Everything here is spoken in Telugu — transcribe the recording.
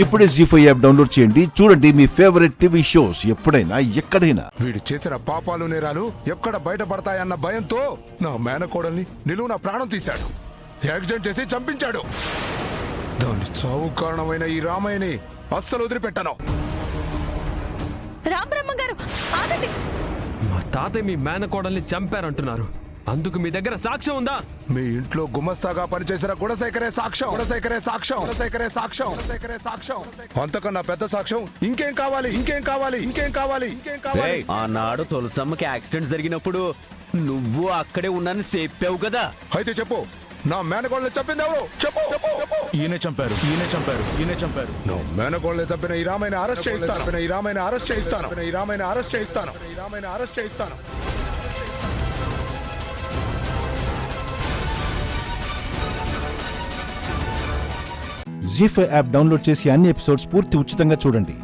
ఇప్పుడే జీ5 యాప్ డౌన్లోడ్ చేయండి. చూడండి మీ ఫేవరెట్ టీవీ షోస్ ఎప్పుడైనా ఎక్కడైనా. వీడు చేసిన పాపాలు నేరాలు ఎక్కడ బయటపడతాయన్న భయంతో నా మేనకోడల్ని నిలువున ప్రాణం తీశాడు. యాక్సిడెంట్ చేసి చంపించాడు. దాని చావు కారణమైన ఈ రామయ్యని అస్సలు వదిలిపెట్టాను. రామబ్రహ్మ గారు ఆగండి. మా తాతయ్య మీ మేనకోడల్ని చంపారంటున్నారు. అందుకు మీ దగ్గర సాక్ష్యం ఉందా? మీ ఇంట్లో గుమస్తాగా పనిచేసిన గుణశేఖరే సాక్ష్యం. గుణశేఖరే సాక్ష్యం. గుణశేఖరే సాక్ష్యం. గుణశేఖరే సాక్ష్యం. అంతకన్నా పెద్ద సాక్ష్యం ఇంకేం కావాలి? ఇంకేం కావాలి? ఇంకేం కావాలి? ఇంకేం కావాలి? ఆనాడు తులసమ్మకి యాక్సిడెంట్ జరిగినప్పుడు నువ్వు అక్కడే ఉన్నాను చెప్పావు కదా. అయితే చెప్పు, నా మేనకోళ్ళని చంపింది ఎవరు? చెప్పు చెప్పు చెప్పు. ఈయనే చంపారు. ఈయనే చంపారు. ఈయనే చంపారు. నా మేనకోళ్ళని చంపిన ఈ రామయ్యని అరెస్ట్ చేయిస్తాను. ఈ రామయ్యని అరెస్ట్ చేయిస్తాను. ఈ రామయ్యని అరెస్ట్ చేయిస్తాను. ఈ రామయ్యని అరెస్ట్ చేయిస్తాను. జీ5 యాప్ డౌన్లోడ్ చేసి అన్ని ఎపిసోడ్స్ పూర్తి ఉచితంగా చూడండి.